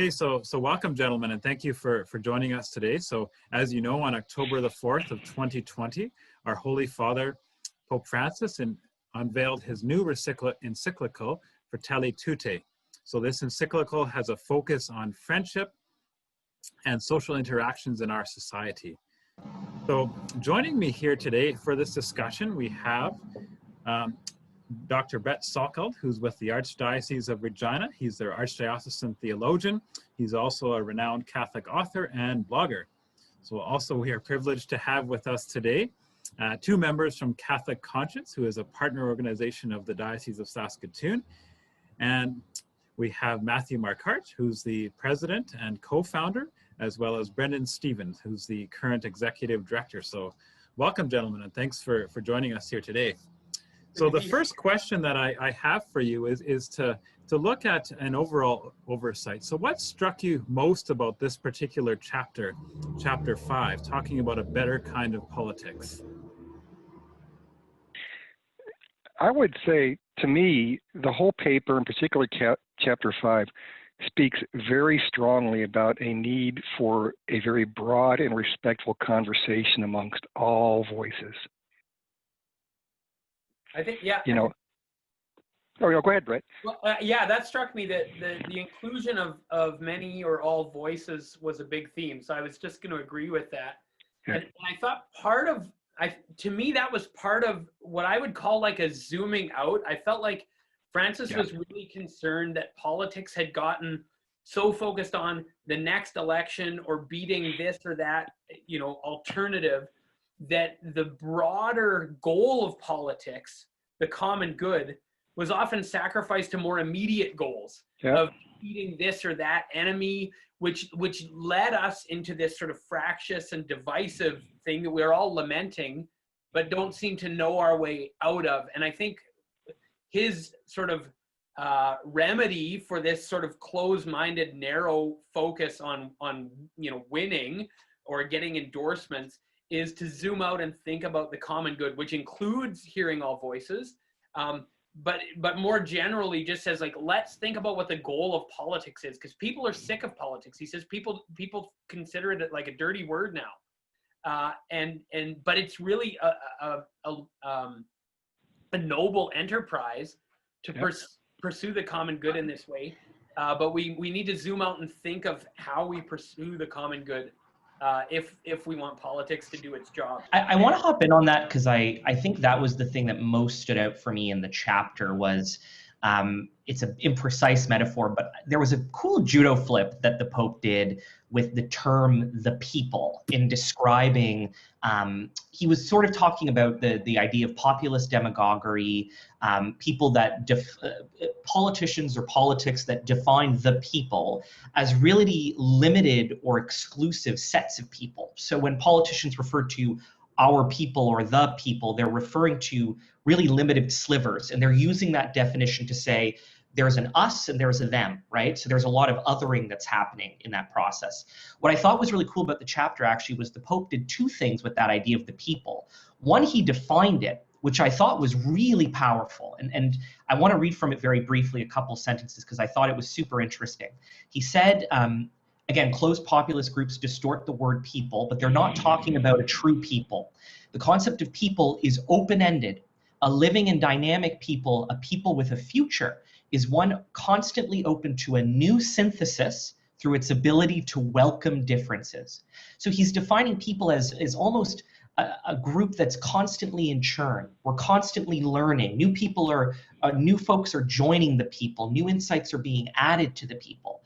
Hey, so welcome, gentlemen, and thank you for joining us today. So as you know, on October the 4th of 2020, our Holy Father, Pope Francis, unveiled his new encyclical, Fratelli Tutti. So this encyclical has a focus on friendship and social interactions in our society. So joining me here today for this discussion, we have Dr. Brett Salkeld, who's with the Archdiocese of Regina. He's their Archdiocesan Theologian. He's also a renowned Catholic author and blogger. So also we are privileged to have with us today two members from Catholic Conscience, who is a partner organization of the Diocese of Saskatoon. And we have Matthew Marquardt, who's the president and co-founder, as well as Brendan Stevens, who's the current executive director. So welcome, gentlemen, and thanks for joining us here today. So the first question that I have for you is to look at an overall oversight. So what struck you most about this particular chapter, chapter 5, talking about a better kind of politics? I would say, to me, the whole paper, in particular chapter 5, speaks very strongly about a need for a very broad and respectful conversation amongst all voices. I think, yeah. You know, go ahead, Brett. Well, yeah, that struck me that the inclusion of many or all voices was a big theme. So I was just going to agree with that. Yeah. And I thought to me, that was part of what I would call like a zooming out. I felt like Francis was really concerned that politics had gotten so focused on the next election or beating this or that, alternative, that the broader goal of politics, the common good, was often sacrificed to more immediate goals of beating this or that enemy, which led us into this sort of fractious and divisive thing that we're all lamenting, but don't seem to know our way out of. And I think his sort of remedy for this sort of closed-minded, narrow focus on winning or getting endorsements is to zoom out and think about the common good, which includes hearing all voices, but more generally just says, like, let's think about what the goal of politics is, because people are sick of politics. He says people consider it like a dirty word now, but it's really a noble enterprise to pursue the common good in this way. But we need to zoom out and think of how we pursue the common good if we want politics to do its job. I want to hop in on that because I think that was the thing that most stood out for me in the chapter was, it's an imprecise metaphor, but there was a cool judo flip that the Pope did with the term "the people" in describing, he was sort of talking about the idea of populist demagoguery, people that, politicians or politics that define the people as really limited or exclusive sets of people. So when politicians refer to our people or the people, they're referring to really limited slivers, and they're using that definition to say there's an us and there's a them, right? So there's a lot of othering that's happening in that process. What I thought was really cool about the chapter actually was the Pope did two things with that idea of the people. One, he defined it, which I thought was really powerful. And I want to read from it very briefly, a couple sentences, because I thought it was super interesting. He said, again, closed populist groups distort the word people, but they're not talking about a true people. The concept of people is open-ended. A living and dynamic people, a people with a future, is one constantly open to a new synthesis through its ability to welcome differences. So he's defining people as almost a group that's constantly in churn. We're constantly learning. New folks are joining the people. New insights are being added to the people.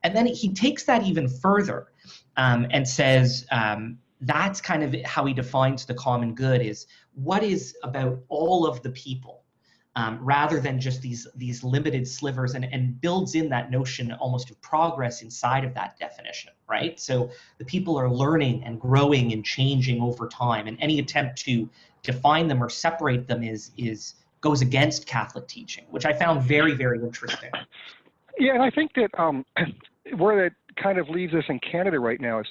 And then he takes that even further and says, that's kind of how he defines the common good, is what is about all of the people, rather than just these limited slivers, and builds in that notion almost of progress inside of that definition, right? So the people are learning and growing and changing over time, and any attempt to define them or separate them goes against Catholic teaching, which I found very, very interesting. Yeah, and I think that where that kind of leaves us in Canada right now is,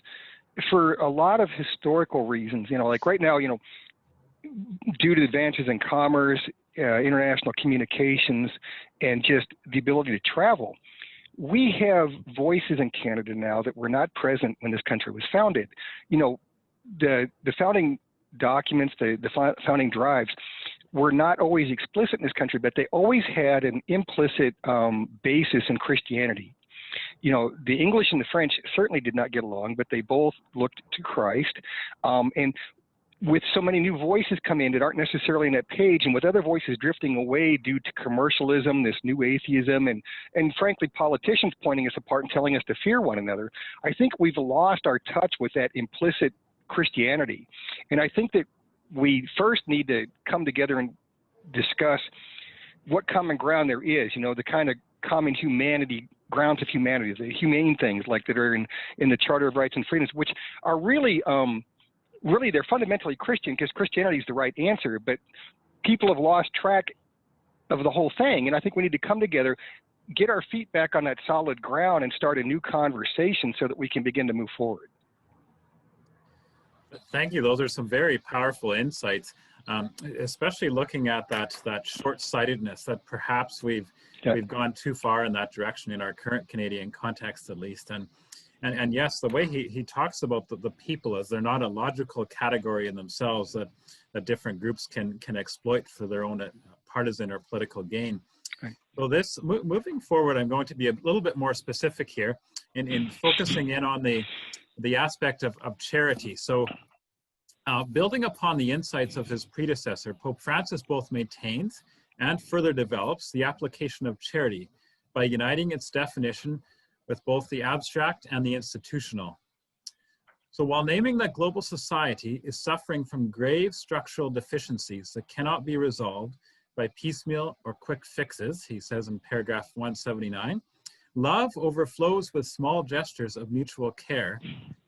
for a lot of historical reasons, like right now, due to advances in commerce, international communications, and just the ability to travel, we have voices in Canada now that were not present when this country was founded. You know, the founding documents, the founding drives were not always explicit in this country, but they always had an implicit basis in Christianity. You know, the English and the French certainly did not get along, but they both looked to Christ. And with so many new voices come in that aren't necessarily in that page, and with other voices drifting away due to commercialism, this new atheism, and frankly, politicians pointing us apart and telling us to fear one another, I think we've lost our touch with that implicit Christianity. And I think that we first need to come together and discuss what common ground there is, you know, the kind of common humanity, grounds of humanity, the humane things like that are in the Charter of Rights and Freedoms, which are really, really they're fundamentally Christian, because Christianity is the right answer, but people have lost track of the whole thing. And I think we need to come together, get our feet back on that solid ground, and start a new conversation so that we can begin to move forward. Thank you. Those are some very powerful insights, especially looking at that short-sightedness that perhaps we've gone too far in that direction in our current Canadian context, at least. And yes, the way he talks about the people as they're not a logical category in themselves that different groups can exploit for their own partisan or political gain. Right. So this moving forward, I'm going to be a little bit more specific here in focusing in on the aspect of charity. So building upon the insights of his predecessor, Pope Francis both maintains and further develops the application of charity by uniting its definition with both the abstract and the institutional. So while naming that global society is suffering from grave structural deficiencies that cannot be resolved by piecemeal or quick fixes, he says in paragraph 179, love overflows with small gestures of mutual care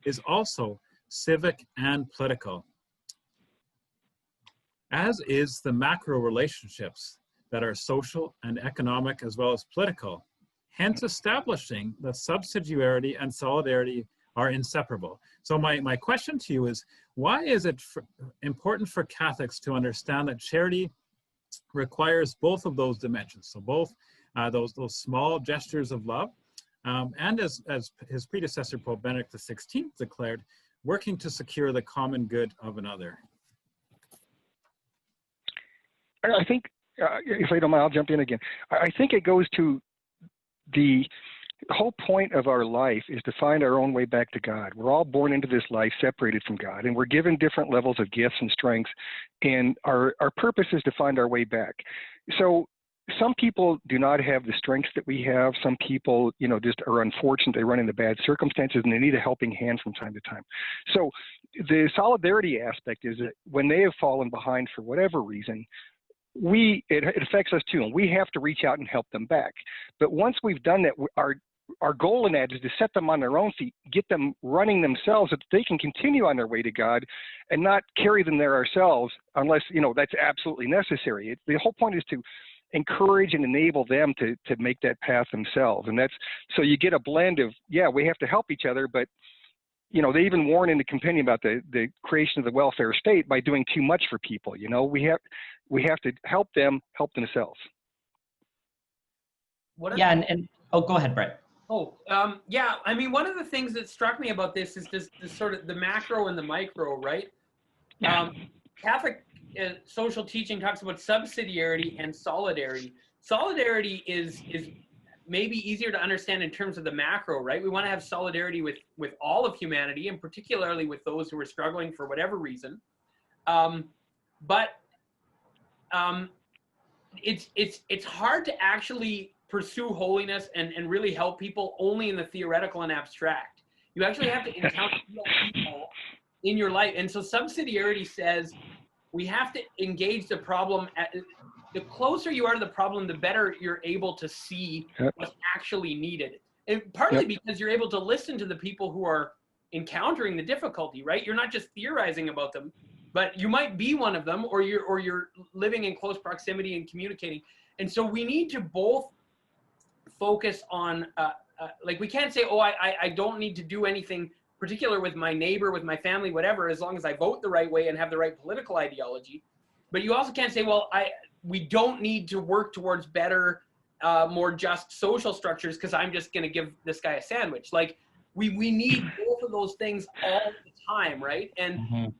is also civic and political, as is the macro relationships that are social and economic as well as political, hence establishing that subsidiarity and solidarity are inseparable. So my question to you is, why is it important for Catholics to understand that charity requires both of those dimensions? So both those small gestures of love, and as his predecessor, Pope Benedict XVI, declared, working to secure the common good of another. I think, if I don't mind, I'll jump in again. I think it goes to the whole point of our life is to find our own way back to God. We're all born into this life separated from God, and we're given different levels of gifts and strengths, and our purpose is to find our way back. So some people do not have the strengths that we have. Some people, you know, just are unfortunate. They run into bad circumstances and they need a helping hand from time to time. So the solidarity aspect is that when they have fallen behind for whatever reason, it affects us too, and we have to reach out and help them back. But once we've done that, our goal in that is to set them on their own feet, get them running themselves so that they can continue on their way to God and not carry them there ourselves unless, you know, that's absolutely necessary. The whole point is to encourage and enable them to make that path themselves. And that's, so you get a blend of, yeah, we have to help each other, but, you know, they even warn in the compendium about the creation of the welfare state by doing too much for people. You know, we have to help them help themselves. Yeah, and oh, go ahead, Brett. Oh, yeah. I mean, one of the things that struck me about this is this sort of the macro and the micro, right? Catholic social teaching talks about subsidiarity and solidarity. Solidarity is maybe easier to understand in terms of the macro, right? We want to have solidarity with all of humanity, and particularly with those who are struggling for whatever reason. But it's hard to actually pursue holiness and really help people only in the theoretical and abstract. You actually have to encounter people in your life. And so subsidiarity says we have to engage the problem. The closer you are to the problem, the better you're able to see what's actually needed. And partly because you're able to listen to the people who are encountering the difficulty, right? You're not just theorizing about them, but you might be one of them, or you're living in close proximity and communicating. And so we need to both focus on, like, we can't say, oh, I don't need to do anything particular with my neighbor, with my family, whatever, as long as I vote the right way and have the right political ideology. But you also can't say, well, we don't need to work towards better more just social structures because I'm just going to give this guy a sandwich. Like we need both of those things all the time, right? And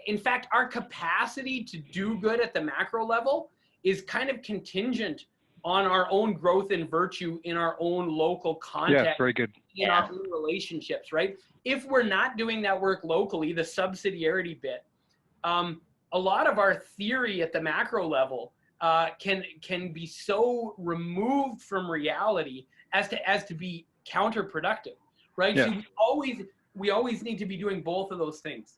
in fact, our capacity to do good at the macro level is kind of contingent on our own growth in virtue in our own local context. Yeah, very good. In our own relationships, right? If we're not doing that work locally, the subsidiarity bit, a lot of our theory at the macro level can be so removed from reality as to be counterproductive, right? Yeah. So we always need to be doing both of those things.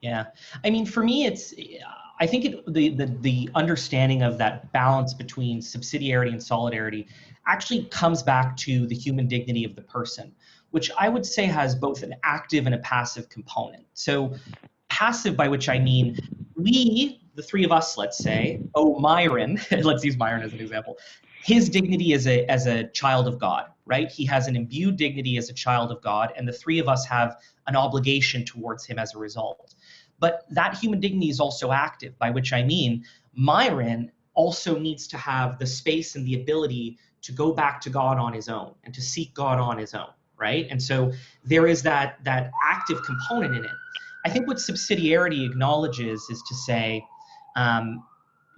Yeah, I mean, for me, I think the understanding of that balance between subsidiarity and solidarity actually comes back to the human dignity of the person, which I would say has both an active and a passive component. So passive, by which I mean we, the three of us, let's say, Myron, let's use Myron as an example, his dignity as a child of God, right? He has an imbued dignity as a child of God, and the three of us have an obligation towards him as a result. But that human dignity is also active, by which I mean Myron also needs to have the space and the ability to go back to God on his own and to seek God on his own, right? And so there is that active component in it. I think what subsidiarity acknowledges is to say,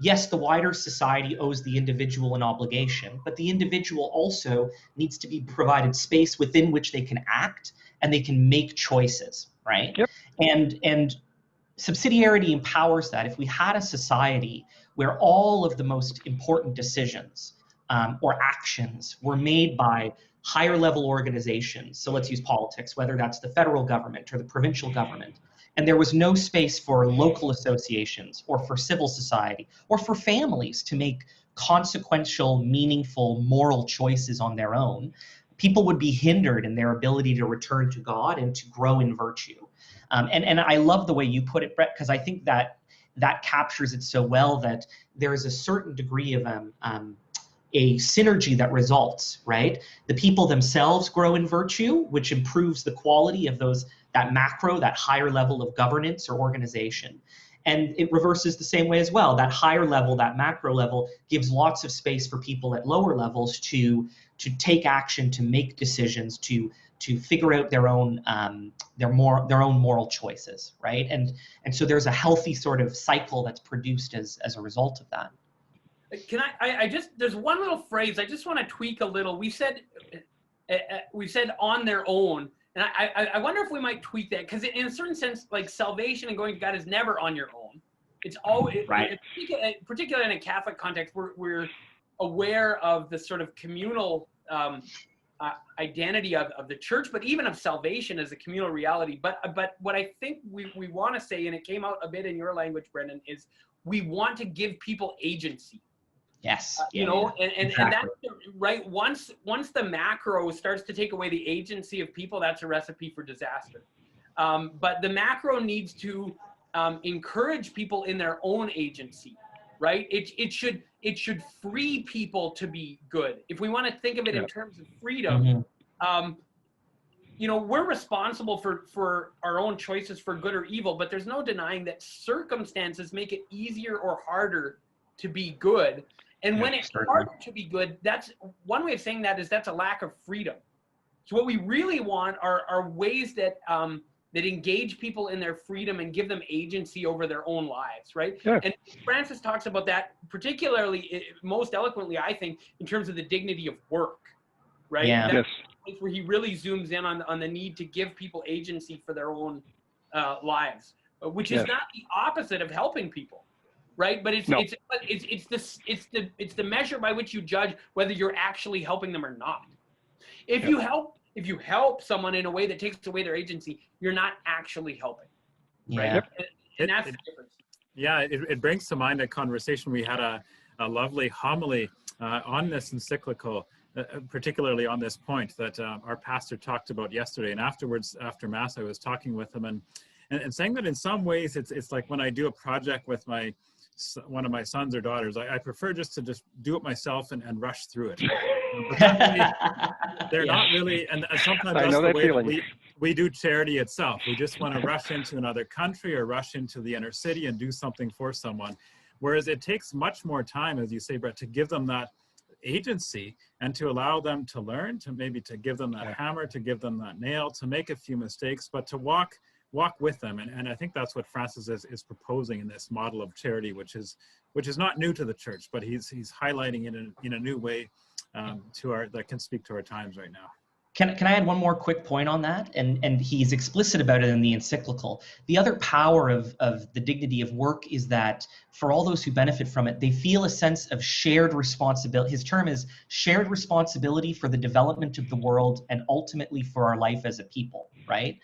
yes, the wider society owes the individual an obligation, but the individual also needs to be provided space within which they can act and they can make choices, right? Yep. And subsidiarity empowers that. If we had a society where all of the most important decisions or actions were made by higher level organizations, so let's use politics, whether that's the federal government or the provincial government, and there was no space for local associations or for civil society or for families to make consequential, meaningful, moral choices on their own, people would be hindered in their ability to return to God and to grow in virtue. And I love the way you put it, Brett, because I think that captures it so well, that there is a certain degree of a synergy that results, right? The people themselves grow in virtue, which improves the quality of that macro, that higher level of governance or organization. And it reverses the same way as well. That higher level, that macro level, gives lots of space for people at lower levels to take action, to make decisions, to figure out their own moral choices, right? And so there's a healthy sort of cycle that's produced as a result of that. Can I just, there's one little phrase I just want to tweak a little. We said on their own, and I wonder if we might tweak that, because in a certain sense, like salvation and going to God is never on your own. It's always, right. Particularly in a Catholic context, we're aware of the sort of communal identity of the church, but even of salvation as a communal reality. But what I think we want to say, and it came out a bit in your language, Brendan, is we want to give people agency. Yes. And that's right. Once the macro starts to take away the agency of people, that's a recipe for disaster. But the macro needs to encourage people in their own agency, right? It should free people to be good. If we want to think of it in terms of freedom, we're responsible for our own choices for good or evil, but there's no denying that circumstances make it easier or harder to be good. And when it's harder to be good, that's one way of saying that is that's a lack of freedom. So what we really want are ways that that engage people in their freedom and give them agency over their own lives, right? Yeah. And Francis talks about that particularly, most eloquently, I think, in terms of the dignity of work, right? Yeah. That's yes. Where he really zooms in on the need to give people agency for their own lives, which is not the opposite of helping people. Right, but it's the measure by which you judge whether you're actually helping them or not. If you help someone in a way that takes away their agency, you're not actually helping. Right, and that's the difference. Yeah, it brings to mind a conversation we had a lovely homily on this encyclical, particularly on this point that our pastor talked about yesterday. And afterwards, after Mass, I was talking with him and saying that in some ways it's like when I do a project with one of my sons or daughters, I prefer just to do it myself and rush through it. They're not really, and sometimes that's the way that we do charity itself. We just want to rush into another country or rush into the inner city and do something for someone. Whereas it takes much more time, as you say, Brett, to give them that agency and to allow them to learn, to maybe to give them that hammer, to give them that nail, to make a few mistakes, but to walk with them. And I think that's what Francis is proposing in this model of charity, which is not new to the church, but he's highlighting it in a new way that can speak to our times right now. Can I add one more quick point on that? And he's explicit about it in the encyclical. The other power of the dignity of work is that for all those who benefit from it, they feel a sense of shared responsibility. His term is shared responsibility for the development of the world and ultimately for our life as a people, right?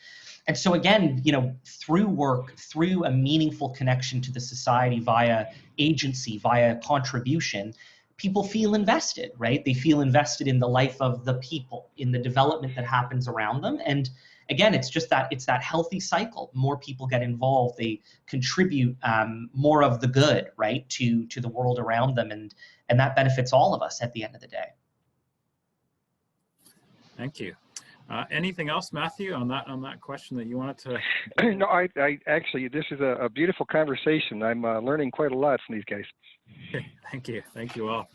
And so again, through work, through a meaningful connection to the society via agency, via contribution, people feel invested, right? They feel invested in the life of the people, in the development that happens around them. And again, it's that healthy cycle. More people get involved, they contribute more of the good, right, to the world around them, and that benefits all of us at the end of the day. Thank you. Anything else, Matthew, on that question that you wanted to? No, I actually, this is a beautiful conversation. I'm learning quite a lot from these guys. Thank you all.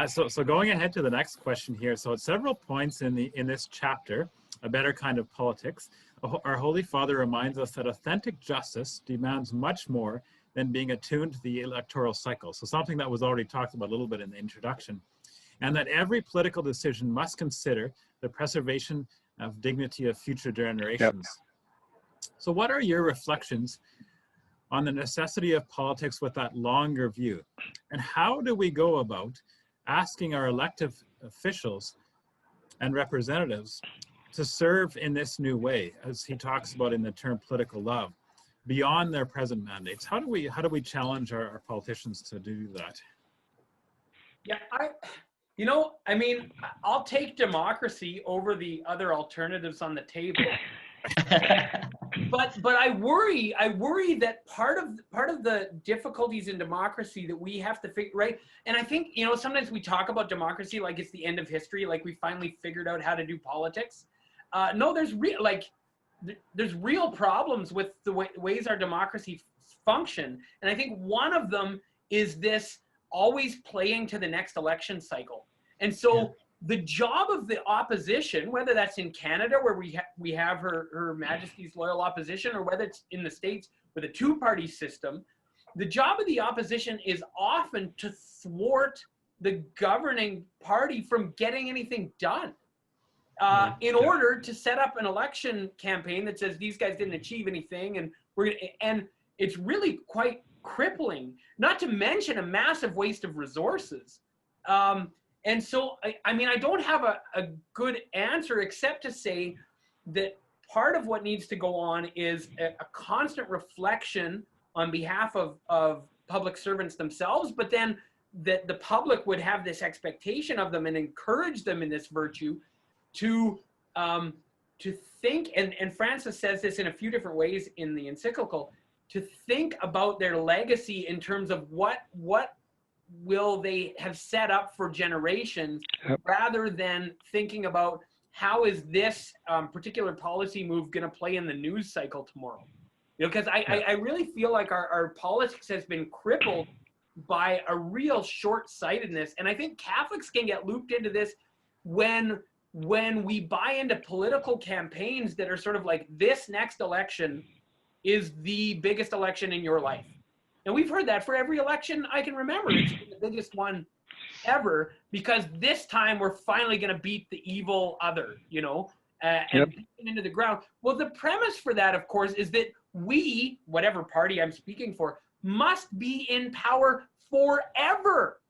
So going ahead to the next question here. So at several points in this chapter, A Better Kind of Politics, our Holy Father reminds us that authentic justice demands much more than being attuned to the electoral cycle. So something that was already talked about a little bit in the introduction, and that every political decision must consider the preservation of dignity of future generations. Yep. So what are your reflections on the necessity of politics with that longer view? And how do we go about asking our elected officials and representatives to serve in this new way, as he talks about in the term political love, beyond their present mandates? How do we challenge our politicians to do that? Yeah, I'll take democracy over the other alternatives on the table. But I worry that part of the difficulties in democracy that we have to figure, right? And I think, sometimes we talk about democracy like it's the end of history, like we finally figured out how to do politics. No, there's real problems with the ways our democracy function. And I think one of them is this always playing to the next election cycle. And so the job of the opposition, whether that's in Canada where we have Her Majesty's Loyal Opposition, or whether it's in the States with a two-party system, the job of the opposition is often to thwart the governing party from getting anything done. In order to set up an election campaign that says these guys didn't achieve anything, and it's really quite crippling, not to mention a massive waste of resources. And so, I don't have a good answer except to say that part of what needs to go on is a constant reflection on behalf of public servants themselves, but then that the public would have this expectation of them and encourage them in this virtue to think, and Francis says this in a few different ways in the encyclical, to think about their legacy in terms of what will they have set up for generations, rather than thinking about how is this particular policy move going to play in the news cycle tomorrow. Because I really feel like our politics has been crippled by a real short-sightedness. And I think Catholics can get looped into this when we buy into political campaigns that are sort of like, this next election is the biggest election in your life. And we've heard that for every election I can remember. It's been the biggest one ever, because this time we're finally going to beat the evil other, and beat them into the ground. Well, the premise for that, of course, is that we, whatever party I'm speaking for, must be in power forever.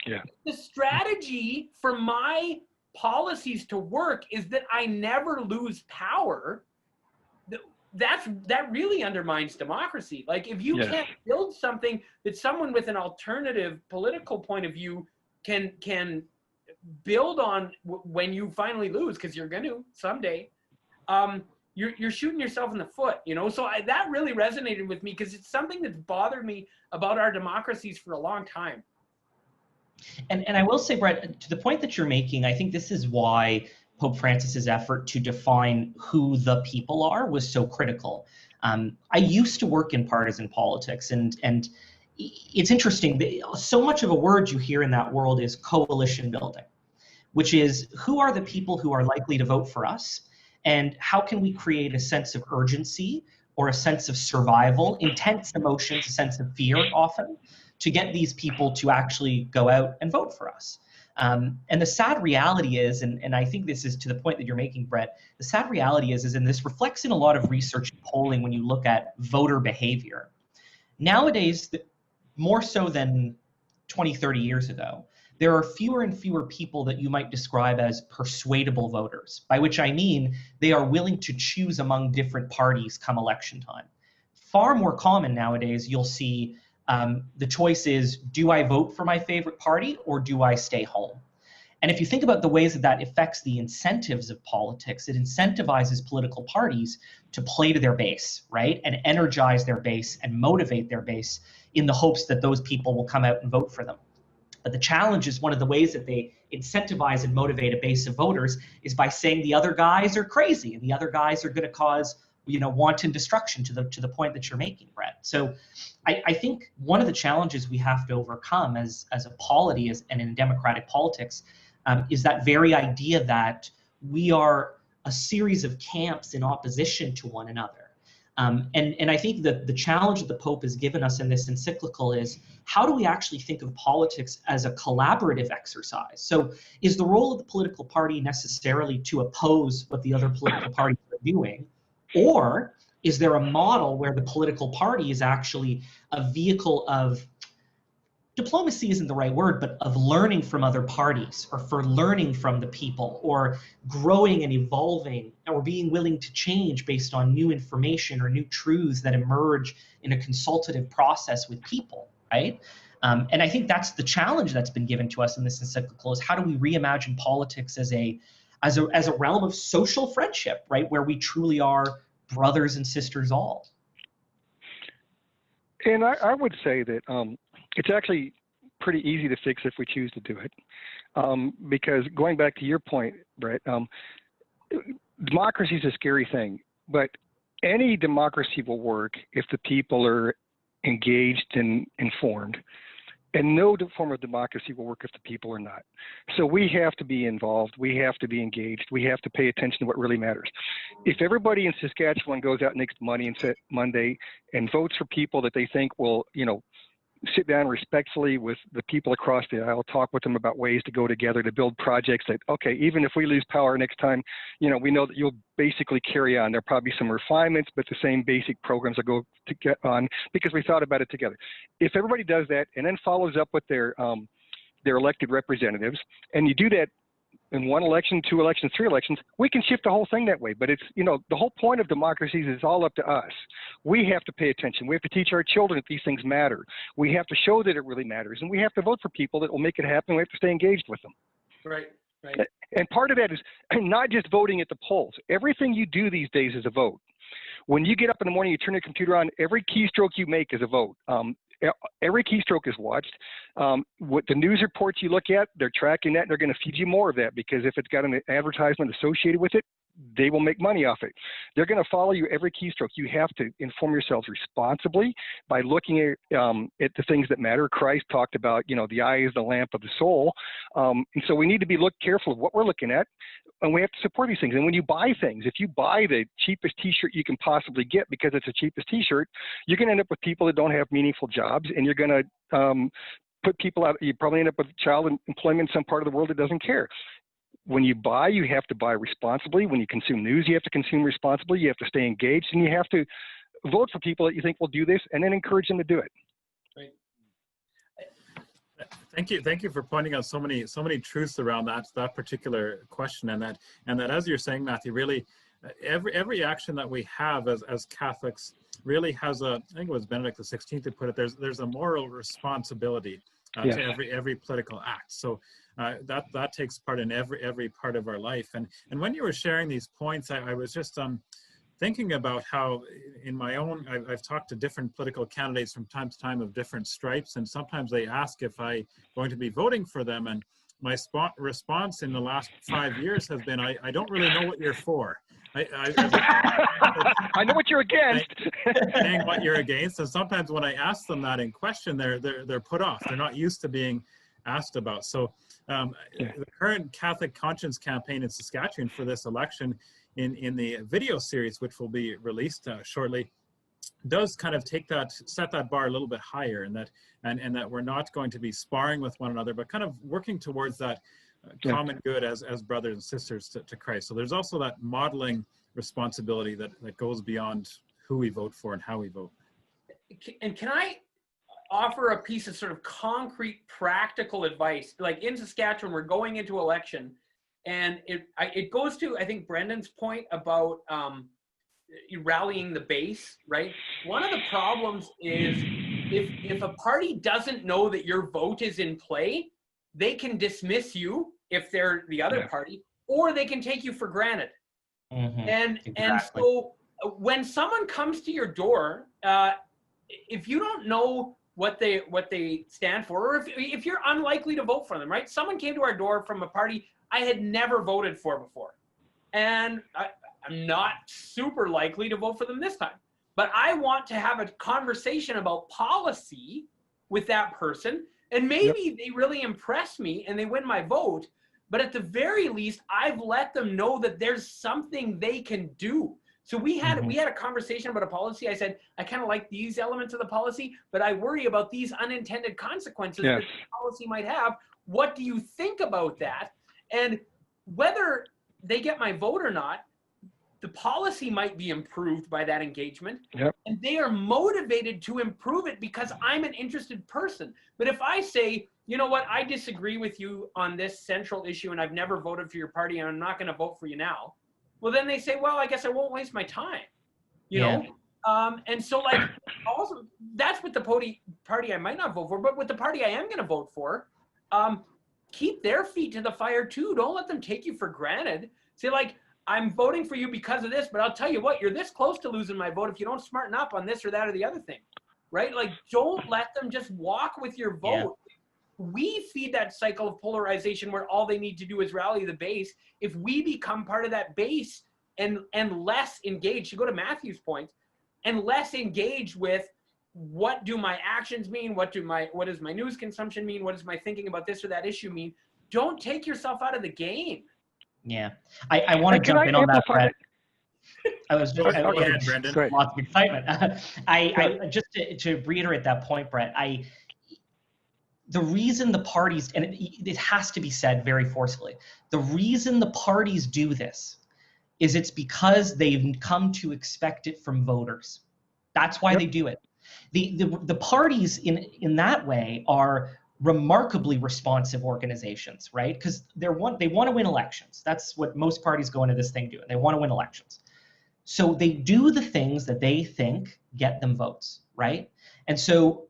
Yeah. The strategy for my policies to work is that I never lose power. That really undermines democracy. Like, if you can't build something that someone with an alternative political point of view can build on when you finally lose, because you're going to someday, you're shooting yourself in the foot, So that really resonated with me, because it's something that's bothered me about our democracies for a long time. And I will say, Brett, to the point that you're making, I think this is why Pope Francis's effort to define who the people are was so critical. I used to work in partisan politics, and it's interesting. So much of a word you hear in that world is coalition building, which is who are the people who are likely to vote for us, and how can we create a sense of urgency or a sense of survival, intense emotions, a sense of fear often, to get these people to actually go out and vote for us. And the sad reality is, and I think this is to the point that you're making, Brett, the sad reality is, and this reflects in a lot of research and polling when you look at voter behavior. Nowadays, more so than 20, 30 years ago, there are fewer and fewer people that you might describe as persuadable voters, by which I mean they are willing to choose among different parties come election time. Far more common nowadays, you'll see the choice is, do I vote for my favorite party or do I stay home? And if you think about the ways that that affects the incentives of politics, it incentivizes political parties to play to their base, right? And energize their base and motivate their base in the hopes that those people will come out and vote for them. But the challenge is, one of the ways that they incentivize and motivate a base of voters is by saying the other guys are crazy and the other guys are going to cause, wanton destruction, to the point that you're making, Brett. So I think one of the challenges we have to overcome as a polity and in democratic politics is that very idea that we are a series of camps in opposition to one another. And I think that the challenge that the Pope has given us in this encyclical is, how do we actually think of politics as a collaborative exercise? So is the role of the political party necessarily to oppose what the other political parties are doing? Or is there a model where the political party is actually a vehicle of, diplomacy isn't the right word, but of learning from other parties, or for learning from the people, or growing and evolving, or being willing to change based on new information or new truths that emerge in a consultative process with people, right? And I think that's the challenge that's been given to us in this encyclical, is how do we reimagine politics as a realm of social friendship, right? Where we truly are brothers and sisters all. And I would say that it's actually pretty easy to fix if we choose to do it. Because going back to your point, Brett, democracy is a scary thing, but any democracy will work if the people are engaged and informed. And no form of democracy will work if the people are not. So we have to be involved. We have to be engaged. We have to pay attention to what really matters. If everybody in Saskatchewan goes out next Monday and votes for people that they think will, sit down respectfully with the people across the aisle, talk with them about ways to go together to build projects that, okay, even if we lose power next time, we know that you'll basically carry on. There'll probably be some refinements, but the same basic programs will go to get on because we thought about it together. If everybody does that and then follows up with their elected representatives, and you do that in one election, 2 elections, 3 elections, we can shift the whole thing that way. But it's, the whole point of democracies is all up to us. We have to pay attention. We have to teach our children that these things matter. We have to show that it really matters. And we have to vote for people that will make it happen. We have to stay engaged with them. Right. And part of that is not just voting at the polls. Everything you do these days is a vote. When you get up in the morning, you turn your computer on, every keystroke you make is a vote. Every keystroke is watched. What the news reports you look at, they're tracking that, and they're going to feed you more of that, because if it's got an advertisement associated with it, they will make money off it. They're going to follow you every keystroke. You have to inform yourselves responsibly by looking at the things that matter. Christ talked about, the eye is the lamp of the soul. And so we need to be careful of what we're looking at, and we have to support these things. And when you buy things, if you buy the cheapest T-shirt you can possibly get because it's the cheapest T-shirt, you're going to end up with people that don't have meaningful jobs, and you're going to put people out. You probably end up with child employment in some part of the world that doesn't care. When you buy, you have to buy responsibly. When you consume news, you have to consume responsibly. You have to stay engaged, and you have to vote for people that you think will do this, and then encourage them to do it. Right. Thank you for pointing out so many truths around that particular question, and that as you're saying, Matthew, really every action that we have as Catholics really has I think it was Benedict XVI who put it, there's a moral responsibility to every political act. So that takes part in every part of our life. And when you were sharing these points, I was just thinking about how in my own, I've talked to different political candidates from time to time of different stripes, and sometimes they ask if I'm going to be voting for them, and my response in the last 5 years has been, I don't really know what you're for. I know what you're against. Saying what you're against, and sometimes when I ask them that in question, they're put off. They're not used to being asked about. So the current Catholic Conscience campaign in Saskatchewan for this election, in the video series, which will be released shortly, does kind of set that bar a little bit higher, and that we're not going to be sparring with one another, but kind of working towards that common good as brothers and sisters to Christ. So there's also that modeling responsibility that goes beyond who we vote for and how we vote. And can I offer a piece of sort of concrete, practical advice? Like in Saskatchewan, we're going into election, and it goes to, I think, Brendan's point about rallying the base, right? One of the problems is if a party doesn't know that your vote is in play, they can dismiss you if they're the other party, or they can take you for granted. And so when someone comes to your door, if you don't know what they stand for, or if you're unlikely to vote for them, right? Someone came to our door from a party I had never voted for before, and I'm not super likely to vote for them this time. But I want to have a conversation about policy with that person, and maybe they really impress me and they win my vote. But at the very least, I've let them know that there's something they can do. So we had a conversation about a policy. I said, I kind of like these elements of the policy, but I worry about these unintended consequences that the policy might have. What do you think about that? And whether they get my vote or not, the policy might be improved by that engagement. And they are motivated to improve it because I'm an interested person. But if I say, you know what, I disagree with you on this central issue and I've never voted for your party and I'm not going to vote for you now, well, then they say, well, I guess I won't waste my time, you know? And so, like, also, that's with the party I might not vote for, but with the party I am going to vote for, keep their feet to the fire too. Don't let them take you for granted. Say, like, I'm voting for you because of this, but I'll tell you what, you're this close to losing my vote if you don't smarten up on this or that or the other thing, right? Like, don't let them just walk with your vote. We feed that cycle of polarization where all they need to do is rally the base. If we become part of that base and less engaged, to go to Matthew's point, and less engaged with what do my actions mean, what does my news consumption mean, what does my thinking about this or that issue mean, don't take yourself out of the game. Yeah, I want to jump in on that, Brett. I was just Brendan. Lots of excitement. I just to reiterate that point, Brett. The reason the parties, and it has to be said very forcefully, the reason the parties do this is it's because they've come to expect it from voters. That's why they do it. The parties in that way are remarkably responsive organizations, right? Because they want to win elections. That's what most parties go into this thing doing. They want to win elections. So they do the things that they think get them votes, right? And so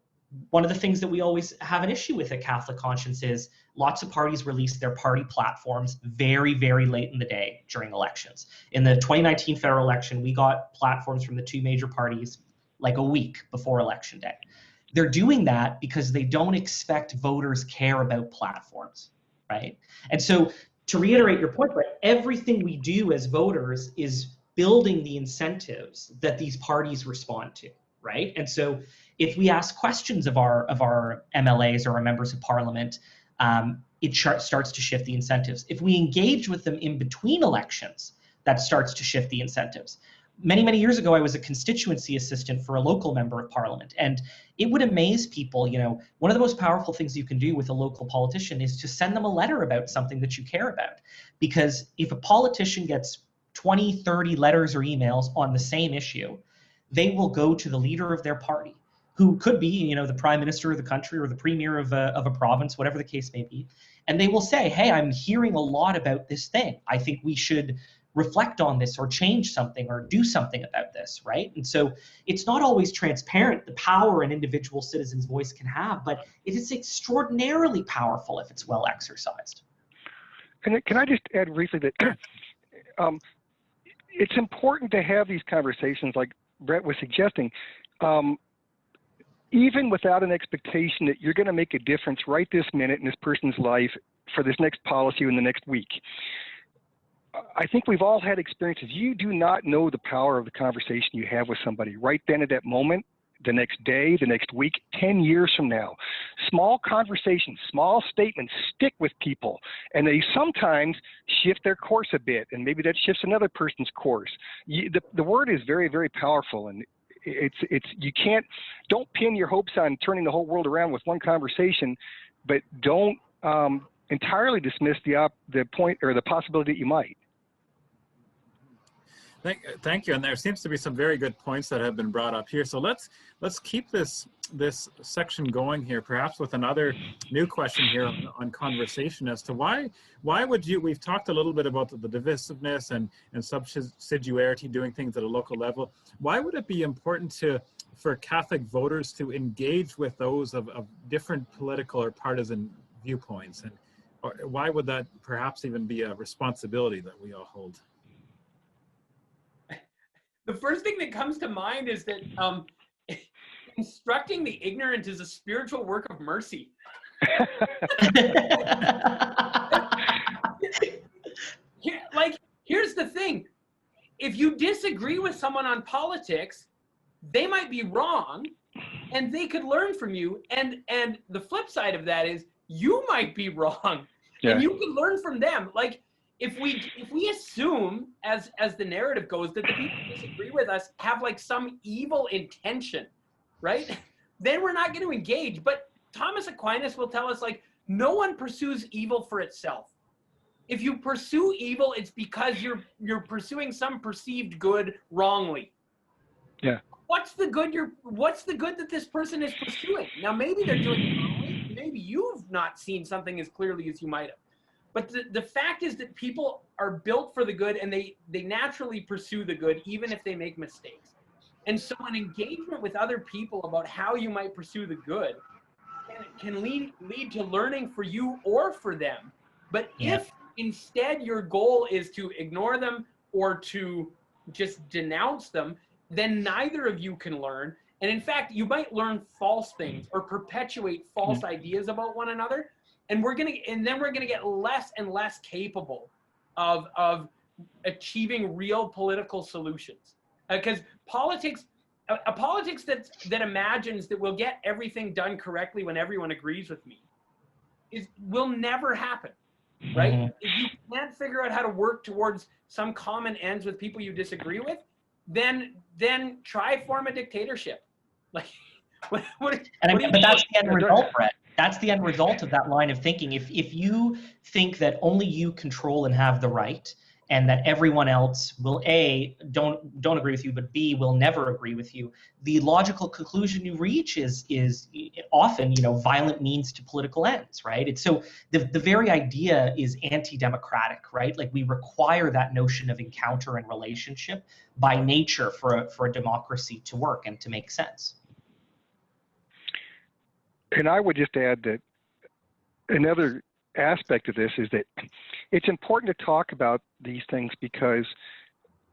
one of the things that we always have an issue with at Catholic Conscience is lots of parties release their party platforms very, very late in the day during elections. In the 2019 federal election, we got platforms from the two major parties like a week before election day. They're doing that because they don't expect voters care about platforms, right? And so to reiterate your point, Brett, everything we do as voters is building the incentives that these parties respond to, right? And so if we ask questions of our MLAs or our members of parliament, it starts to shift the incentives. If we engage with them in between elections, that starts to shift the incentives. Many, many years ago, I was a constituency assistant for a local member of parliament, and it would amaze people. You know, one of the most powerful things you can do with a local politician is to send them a letter about something that you care about. Because if a politician gets 20, 30 letters or emails on the same issue, they will go to the leader of their party, who could be, you know, the prime minister of the country or the premier of a province, whatever the case may be, and they will say, hey, I'm hearing a lot about this thing. I think we should reflect on this or change something or do something about this, right? And so it's not always transparent, the power an individual citizen's voice can have, but it is extraordinarily powerful if it's well exercised. And can I just add briefly that it's important to have these conversations like Brett was suggesting, even without an expectation that you're going to make a difference right this minute in this person's life for this next policy in the next week. I think we've all had experiences. You do not know the power of the conversation you have with somebody right then at that moment, the next day, the next week, 10 years from now. Small conversations, small statements stick with people, and they sometimes shift their course a bit, and maybe that shifts another person's course. The word is very, very powerful, and don't pin your hopes on turning the whole world around with one conversation, but don't entirely dismiss the point or the possibility that you might. Thank you. And there seems to be some very good points that have been brought up here. So let's keep this section going here, perhaps with another new question here on conversation as to why would you, we've talked a little bit about the divisiveness and subsidiarity, doing things at a local level. Why would it be important for Catholic voters to engage with those of different political or partisan viewpoints? And or why would that perhaps even be a responsibility that we all hold? The first thing that comes to mind is that instructing the ignorant is a spiritual work of mercy. Here's the thing. If you disagree with someone on politics, they might be wrong and they could learn from you. And the flip side of that is you might be wrong and you can learn from them. Like, if we assume, as the narrative goes, that the people who disagree with us have like some evil intention, right? Then we're not going to engage. But Thomas Aquinas will tell us, like, no one pursues evil for itself. If you pursue evil, it's because you're pursuing some perceived good wrongly. Yeah. What's the good that this person is pursuing? Now, maybe they're doing it wrongly. Maybe you've not seen something as clearly as you might have. But the fact is that people are built for the good, and they naturally pursue the good, even if they make mistakes. And so an engagement with other people about how you might pursue the good can lead to learning for you or for them. But if instead your goal is to ignore them or to just denounce them, then neither of you can learn. And in fact, you might learn false things or perpetuate false ideas about one another. And then we're gonna get less and less capable of achieving real political solutions, because politics that imagines that we'll get everything done correctly when everyone agrees with me will never happen, right? Mm-hmm. If you can't figure out how to work towards some common ends with people you disagree with, then try form a dictatorship. Like, but that's the end result, Brett. That's the end result of that line of thinking. If you think that only you control and have the right, and that everyone else will A, don't agree with you, but B, will never agree with you, the logical conclusion you reach is often, violent means to political ends, right? It's so the very idea is anti-democratic, right? Like, we require that notion of encounter and relationship by nature for a democracy to work and to make sense. And I would just add that another aspect of this is that it's important to talk about these things because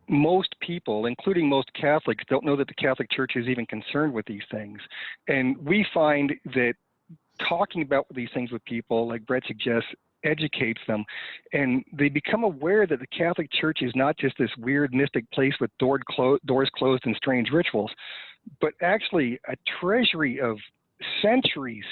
most people, including most Catholics, don't know that the Catholic Church is even concerned with these things. And we find that talking about these things with people, like Brett suggests, educates them, and they become aware that the Catholic Church is not just this weird mystic place with doors closed and strange rituals, but actually a treasury of centuries,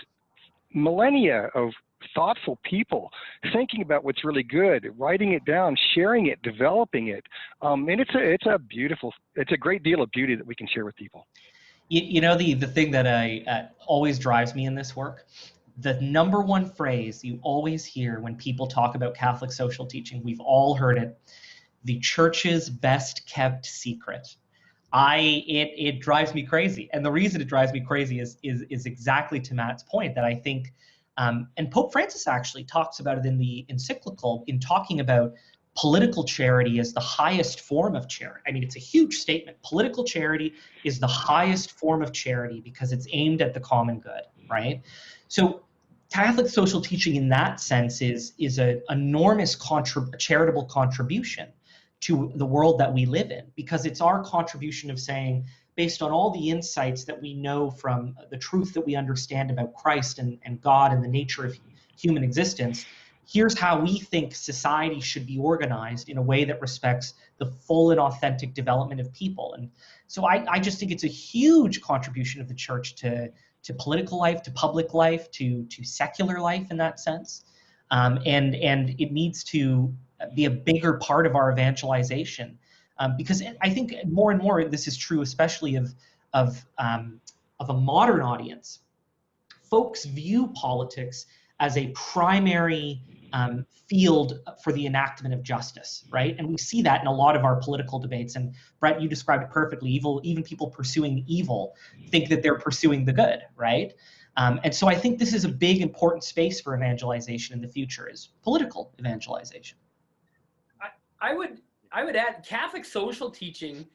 millennia of thoughtful people thinking about what's really good, writing it down, sharing it, developing it, and it's a great deal of beauty that we can share with people. The thing that always drives me in this work, the number one phrase you always hear when people talk about Catholic social teaching, we've all heard it: the Church's best kept secret. It drives me crazy, and the reason it drives me crazy is exactly to Matt's point, that I think, and Pope Francis actually talks about it in the encyclical, in talking about political charity as the highest form of charity. I mean, it's a huge statement. Political charity is the highest form of charity because it's aimed at the common good, right? So Catholic social teaching in that sense is an enormous charitable contribution to the world that we live in, because it's our contribution of saying, based on all the insights that we know from the truth that we understand about Christ and God and the nature of human existence, here's how we think society should be organized in a way that respects the full and authentic development of people. And so I just think it's a huge contribution of the church to political life, to public life, to secular life in that sense. And it needs to be a bigger part of our evangelization, because I think more and more this is true, especially of a modern audience. Folks view politics as a primary field for the enactment of justice, right? And we see that in a lot of our political debates. And Brett, you described it perfectly. Even people pursuing evil think that they're pursuing the good, right? And so I think this is a big, important space for evangelization in the future, is political evangelization. I would add, Catholic social teaching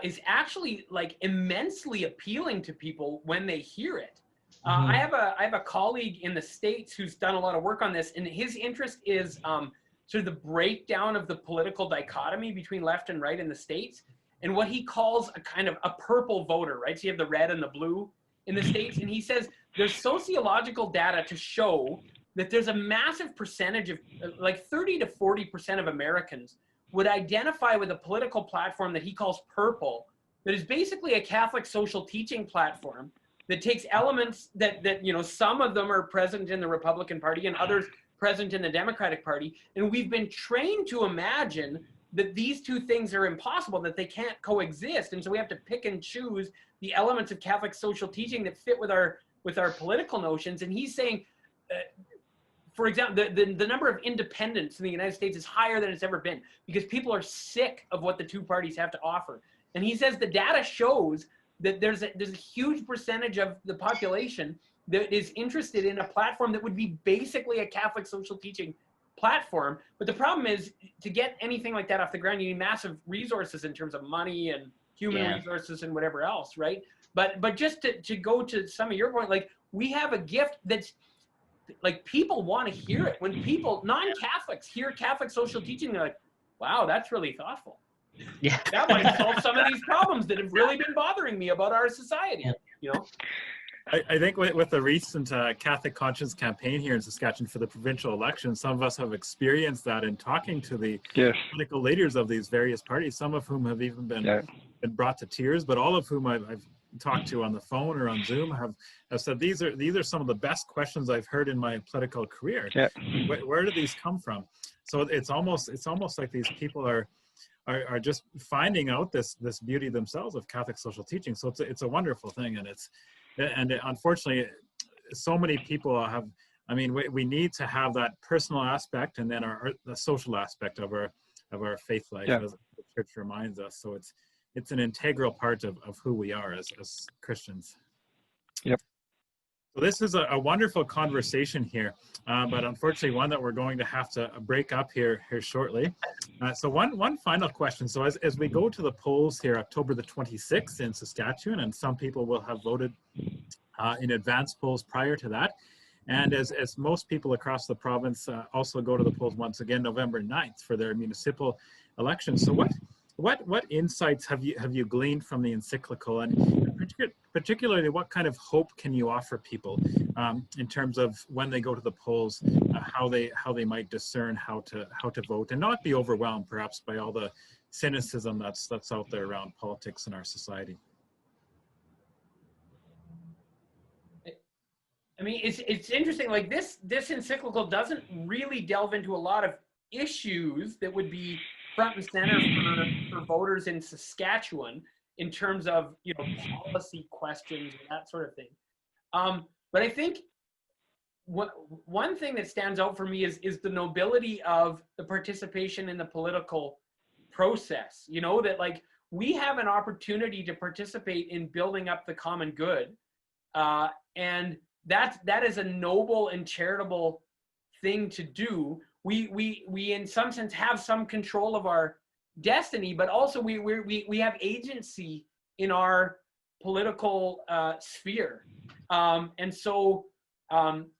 is actually like immensely appealing to people when they hear it. I have a colleague in the States who's done a lot of work on this, and his interest is sort of the breakdown of the political dichotomy between left and right in the States, and what he calls a kind of a purple voter, right? So you have the red and the blue in the States, and he says there's sociological data to show that there's a massive percentage of, like 30 to 40% of Americans would identify with a political platform that he calls purple, that is basically a Catholic social teaching platform that takes elements that some of them are present in the Republican Party and others present in the Democratic Party. And we've been trained to imagine that these two things are impossible, that they can't coexist. And so we have to pick and choose the elements of Catholic social teaching that fit with our political notions. And he's saying, for example, the number of independents in the United States is higher than it's ever been because people are sick of what the two parties have to offer. And he says the data shows that there's a huge percentage of the population that is interested in a platform that would be basically a Catholic social teaching platform. But the problem is, to get anything like that off the ground, you need massive resources in terms of money and human resources and whatever else, right? But just to go to some of your point, like, we have a gift that's like, people want to hear it. When people, non-Catholics, hear Catholic social teaching, they're like, wow, that's really thoughtful. Yeah, that might solve some of these problems that have really been bothering me about our society. You know, I think with the recent Catholic Conscience campaign here in Saskatchewan for the provincial election, some of us have experienced that in talking to the political leaders of these various parties, some of whom have even been brought to tears, but all of whom I've talked to on the phone or on Zoom have said these are some of the best questions I've heard in my political career. Where do these come from? So it's almost like these people are just finding out this beauty themselves of Catholic social teaching. So it's a wonderful thing, and unfortunately, so many people have. I mean, we need to have that personal aspect and then the social aspect of our faith life, as the Church reminds us. So it's an integral part of who we are as Christians. Yep. So this is a wonderful conversation here, but unfortunately one that we're going to have to break up here shortly. So one final question. So as we go to the polls here, October the 26th in Saskatchewan, and some people will have voted in advance polls prior to that. And as most people across the province also go to the polls once again, November 9th for their municipal elections. So what insights have you gleaned from the encyclical, and particularly what kind of hope can you offer people in terms of when they go to the polls, how they might discern how to vote and not be overwhelmed perhaps by all the cynicism that's out there around politics in our society? I mean, it's interesting. Like, this encyclical doesn't really delve into a lot of issues that would be front and center for voters in Saskatchewan in terms of, policy questions and that sort of thing. But I think one thing that stands out for me is the nobility of the participation in the political process. That, like, we have an opportunity to participate in building up the common good, and that is a noble and charitable thing to do. We in some sense have some control of our destiny, but also we have agency in our political sphere, and so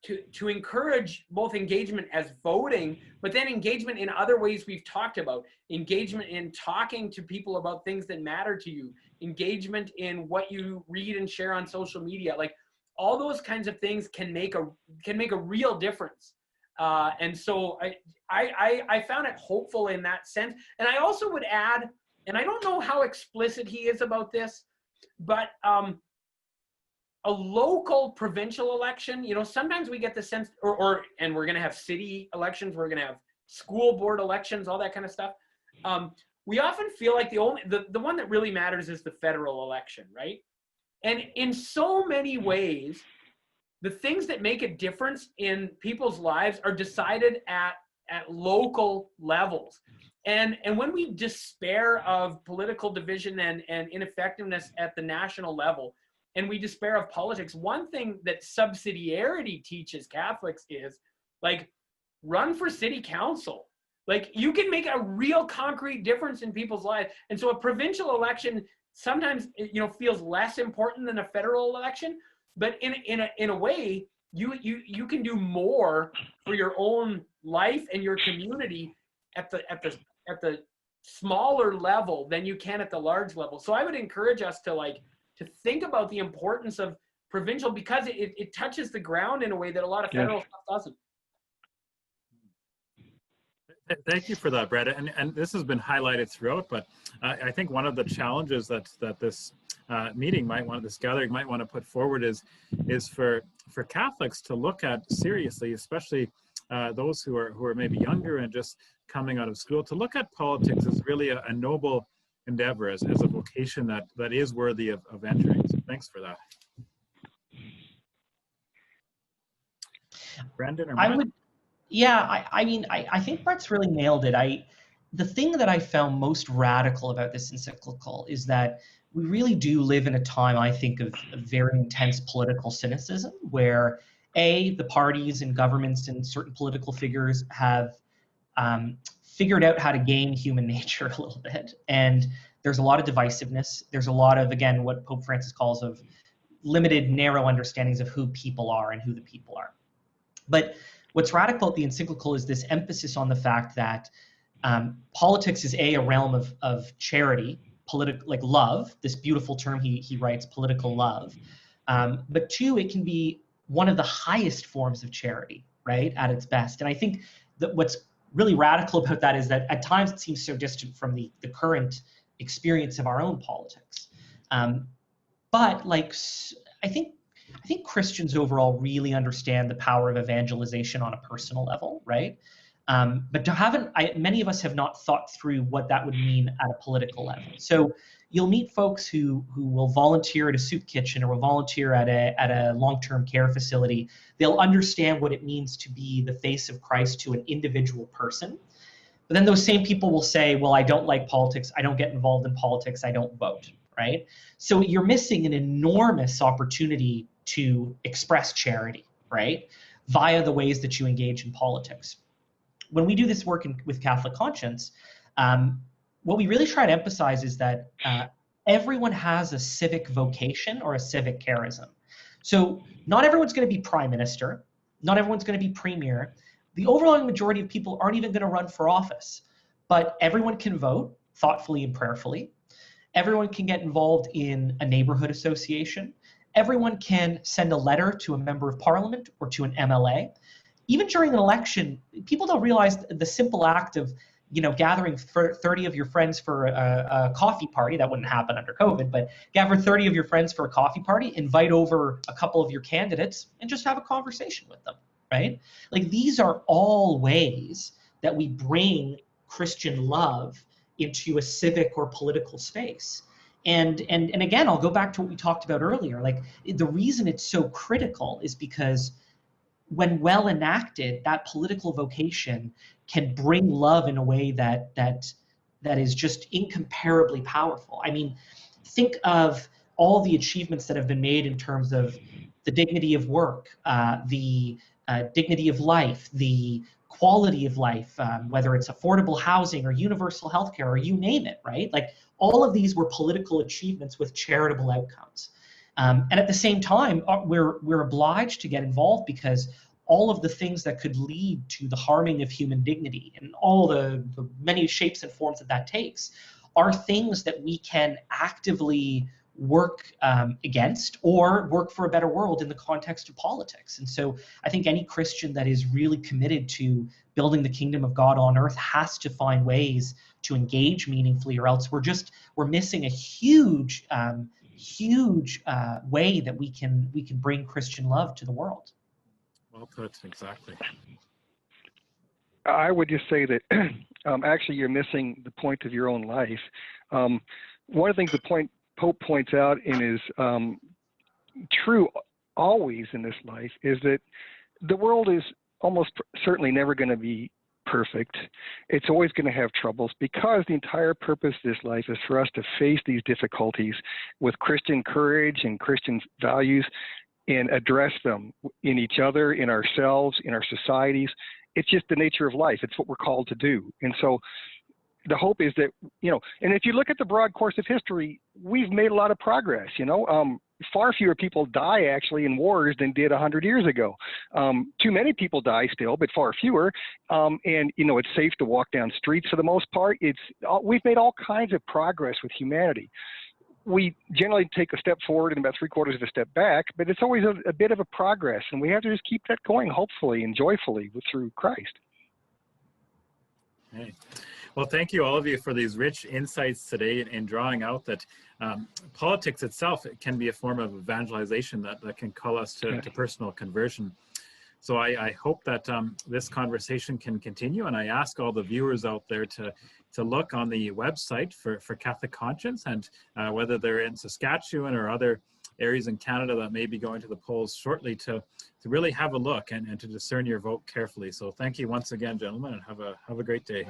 to encourage both engagement as voting, but then engagement in other ways we've talked about, engagement in talking to people about things that matter to you, engagement in what you read and share on social media, like all those kinds of things can make a real difference And so I found it hopeful in that sense. And I also would add, and I don't know how explicit he is about this, but a local provincial election, you know, sometimes we get the sense, and we're going to have city elections, we're going to have school board elections, all that kind of stuff. We often feel like the one that really matters is the federal election, right? And in so many ways, the things that make a difference in people's lives are decided at local levels. And when we despair of political division and ineffectiveness at the national level, and we despair of politics, one thing that subsidiarity teaches Catholics is, like, run for city council. Like, you can make a real concrete difference in people's lives. And so a provincial election sometimes, you know, feels less important than a federal election, but in a way, you can do more for your own life and your community at the smaller level than you can at the large level. So I would encourage us to think about the importance of provincial, because it touches the ground in a way that a lot of federal stuff doesn't. Thank you for that, Brett. And this has been highlighted throughout, but I think one of the challenges that this this gathering might want to put forward is for Catholics to look at seriously, especially those who are maybe younger and just coming out of school, to look at politics as really a noble endeavor, as a vocation that is worthy of entering. So thanks for that. Brendan or Matt? I think Brett's really nailed it. The thing that I found most radical about this encyclical is that we really do live in a time, I think, of very intense political cynicism, where the parties and governments and certain political figures have figured out how to game human nature a little bit. And there's a lot of divisiveness. There's a lot of, again, what Pope Francis calls of limited, narrow understandings of who people are and who the people are. But what's radical at the encyclical is this emphasis on the fact that politics is a realm of charity, like love, this beautiful term he writes, political love. But two, it can be one of the highest forms of charity, right, at its best. And I think that what's really radical about that is that at times it seems so distant from the current experience of our own politics. But like, I think Christians overall really understand the power of evangelization on a personal level, right? But many of us have not thought through what that would mean at a political level. So you'll meet folks who will volunteer at a soup kitchen or will volunteer at a long-term care facility. They'll understand what it means to be the face of Christ to an individual person. But then those same people will say, well, I don't like politics, I don't get involved in politics, I don't vote, right? So you're missing an enormous opportunity to express charity, right, via the ways that you engage in politics. When we do this work with Catholic Conscience, what we really try to emphasize is that everyone has a civic vocation or a civic charism. So not everyone's going to be prime minister, not everyone's going to be premier. The overwhelming majority of people aren't even going to run for office, but everyone can vote thoughtfully and prayerfully. Everyone can get involved in a neighborhood association. Everyone can send a letter to a member of parliament or to an MLA. Even during an election, people don't realize the simple act of, gathering 30 of your friends for a coffee party. That wouldn't happen under COVID, but gather 30 of your friends for a coffee party, invite over a couple of your candidates, and just have a conversation with them, right? Like, these are all ways that we bring Christian love into a civic or political space. And again, I'll go back to what we talked about earlier. Like, the reason it's so critical is because when well enacted, that political vocation can bring love in a way that is just incomparably powerful. I mean, think of all the achievements that have been made in terms of the dignity of work, the dignity of life, the quality of life, whether it's affordable housing or universal healthcare or you name it, right? Like, all of these were political achievements with charitable outcomes. And at the same time, we're obliged to get involved because all of the things that could lead to the harming of human dignity and all the many shapes and forms that takes are things that we can actively work against or work for a better world in the context of politics. And so I think any Christian that is really committed to building the kingdom of God on earth has to find ways to engage meaningfully, or else we're missing a huge way that we can bring Christian love to the world. Well put, exactly. I would just say that actually you're missing the point of your own life. One of the things the Pope points out and is true always in this life is that the world is almost certainly never going to be perfect. It's always going to have troubles, because the entire purpose of this life is for us to face these difficulties with Christian courage and Christian values and address them in each other, in ourselves, in our societies. It's just the nature of life. It's what we're called to do. And so the hope is that, and if you look at the broad course of history, we've made a lot of progress, far fewer people die actually in wars than did 100 years ago. Too many people die still, but far fewer. And it's safe to walk down streets for the most part. We've made all kinds of progress with humanity. We generally take a step forward and about 3/4 of a step back, but it's always a bit of a progress, and we have to just keep that going, hopefully and joyfully through Christ. Okay. Well, thank you all of you for these rich insights today in drawing out that politics itself can be a form of evangelization that can call us to personal conversion. So I hope that this conversation can continue, and I ask all the viewers out there to look on the website for Catholic Conscience, and whether they're in Saskatchewan or other areas in Canada that may be going to the polls shortly, to really have a look and to discern your vote carefully. So thank you once again, gentlemen, and have a great day.